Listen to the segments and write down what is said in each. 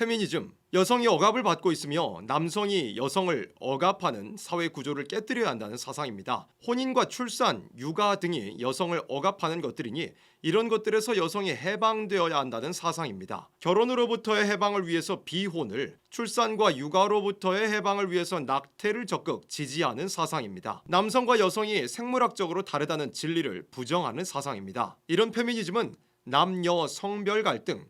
페미니즘, 여성이 억압을 받고 있으며 남성이 여성을 억압하는 사회 구조를 깨뜨려야 한다는 사상입니다. 혼인과 출산, 육아 등이 여성을 억압하는 것들이니 이런 것들에서 여성이 해방되어야 한다는 사상입니다. 결혼으로부터의 해방을 위해서 비혼을, 출산과 육아로부터의 해방을 위해서 낙태를 적극 지지하는 사상입니다. 남성과 여성이 생물학적으로 다르다는 진리를 부정하는 사상입니다. 이런 페미니즘은 남녀 성별 갈등,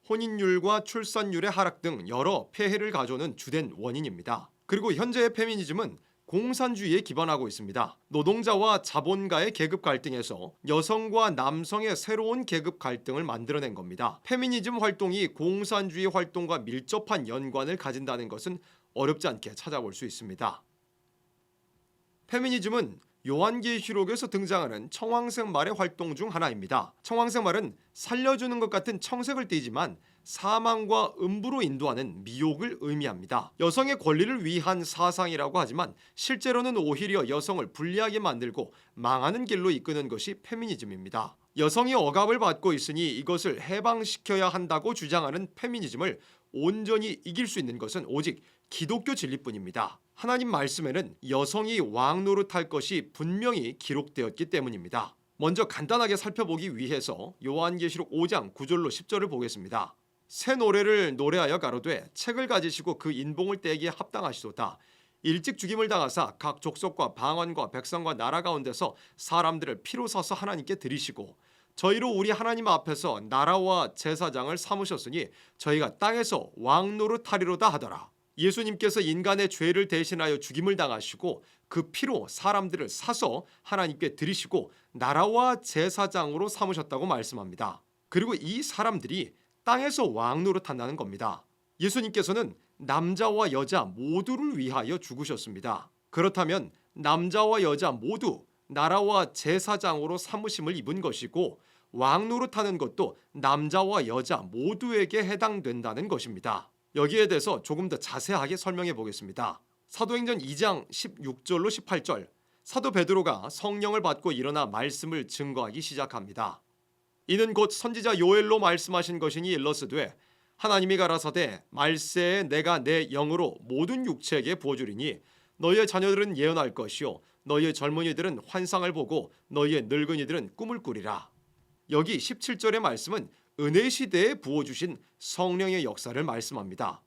혼인율과 출산율의 하락 등 여러 폐해를 가져오는 주된 원인입니다. 그리고 현재의 페미니즘은 공산주의에 기반하고 있습니다. 노동자와 자본가의 계급 갈등에서 여성과 남성의 새로운 계급 갈등을 만들어낸 겁니다. 페미니즘 활동이 공산주의 활동과 밀접한 연관을 가진다는 것은 어렵지 않게 찾아볼 수 있습니다. 페미니즘은 요한계시록에서 등장하는 청황색 말의 활동 중 하나입니다. 청황색 말은 살려주는 것 같은 청색을 띠지만 사망과 음부로 인도하는 미혹을 의미합니다. 여성의 권리를 위한 사상이라고 하지만 실제로는 오히려 여성을 불리하게 만들고 망하는 길로 이끄는 것이 페미니즘입니다. 여성이 억압을 받고 있으니 이것을 해방시켜야 한다고 주장하는 페미니즘을 온전히 이길 수 있는 것은 오직 기독교 진리뿐입니다. 하나님 말씀에는 여성이 왕 노릇할 것이 분명히 기록되었기 때문입니다. 먼저 간단하게 살펴보기 위해서 요한계시록 5장 9절로 10절을 보겠습니다. 새 노래를 노래하여 가로되 책을 가지시고 그 인봉을 떼기에 합당하시도다. 일찍 죽임을 당하사 각 족속과 방언과 백성과 나라 가운데서 사람들을 피로 사서 하나님께 드리시고 저희로 우리 하나님 앞에서 나라와 제사장을 삼으셨으니 저희가 땅에서 왕 노릇하리로다 하더라. 예수님께서 인간의 죄를 대신하여 죽임을 당하시고 그 피로 사람들을 사서 하나님께 드리시고 나라와 제사장으로 삼으셨다고 말씀합니다. 그리고 이 사람들이 땅에서 왕 노릇한다는 겁니다. 예수님께서는 남자와 여자 모두를 위하여 죽으셨습니다. 그렇다면 남자와 여자 모두 나라와 제사장으로 삼으심을 입은 것이고 왕 노릇하는 것도 남자와 여자 모두에게 해당된다는 것입니다. 여기에 대해서 조금 더 자세하게 설명해 보겠습니다. 사도행전 2장 16절로 18절, 사도 베드로가 성령을 받고 일어나 말씀을 증거하기 시작합니다. 이는 곧 선지자 요엘로 말씀하신 것이니 일러스되 하나님이 가라사대 말세에 내가 내 영으로 모든 육체에게 부어주리니 너희의 자녀들은 예언할 것이요 너희의 젊은이들은 환상을 보고 너희의 늙은이들은 꿈을 꾸리라. 여기 17절의 말씀은 은혜 시대에 부어주신 성령의 역사를 말씀합니다.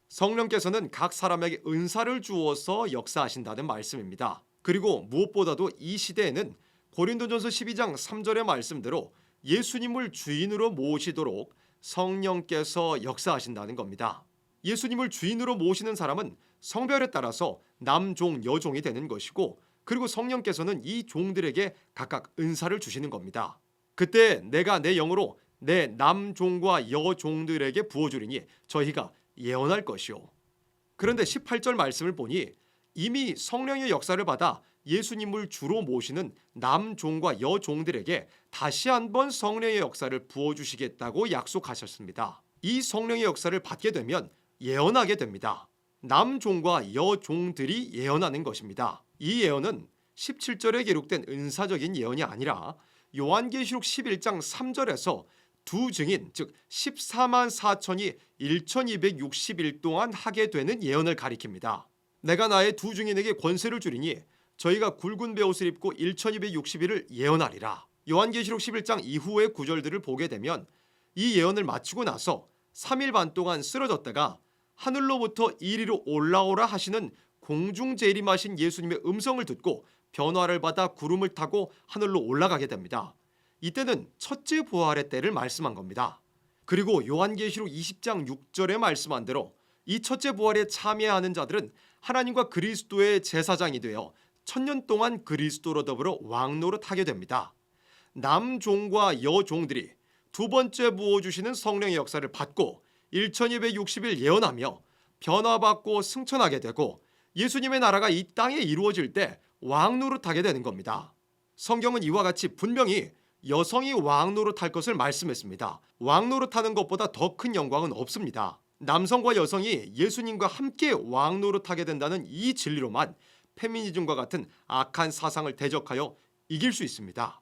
성령께서는 각 사람에게 은사를 주어서 역사하신다는 말씀입니다. 그리고 무엇보다도 이 시대에는 고린도전서 12장 3절의 말씀대로 예수님을 주인으로 모시도록 성령께서 역사하신다는 겁니다. 예수님을 주인으로 모시는 사람은 성별에 따라서 남종, 여종이 되는 것이고 그리고 성령께서는 이 종들에게 각각 은사를 주시는 겁니다. 그때 내가 내 영으로 내 남종과 여종들에게 부어주리니 저희가 예언할 것이요. 그런데 18절 말씀을 보니 이미 성령의 역사를 받아 예수님을 주로 모시는 남종과 여종들에게 다시 한번 성령의 역사를 부어주시겠다고 약속하셨습니다. 이 성령의 역사를 받게 되면 예언하게 됩니다. 남종과 여종들이 예언하는 것입니다. 이 예언은 17절에 기록된 은사적인 예언이 아니라 요한계시록 11장 3절에서 두 증인 즉 14만 4천이 1260일 동안 하게 되는 예언을 가리킵니다. 내가 나의 두 증인에게 권세를 주리니 저희가 굵은 베옷을 입고 1260일을 예언하리라. 요한계시록 11장 이후의 구절들을 보게 되면 이 예언을 마치고 나서 3일 반 동안 쓰러졌다가 하늘로부터 이리로 올라오라 하시는 공중 재림하신 예수님의 음성을 듣고 변화를 받아 구름을 타고 하늘로 올라가게 됩니다. 이때는 첫째 부활의 때를 말씀한 겁니다. 그리고 요한계시록 20장 6절에 말씀한 대로 이 첫째 부활에 참여하는 자들은 하나님과 그리스도의 제사장이 되어 1000년 동안 그리스도로 더불어 왕노릇하게 됩니다. 남종과 여종들이 두 번째 부어주시는 성령의 역사를 받고 1260일 예언하며 변화받고 승천하게 되고 예수님의 나라가 이 땅에 이루어질 때 왕노릇하게 되는 겁니다. 성경은 이와 같이 분명히 여성이 왕노릇할 것을 말씀했습니다. 왕노릇하는 것보다 더 큰 영광은 없습니다. 남성과 여성이 예수님과 함께 왕노릇하게 된다는 이 진리로만 페미니즘과 같은 악한 사상을 대적하여 이길 수 있습니다.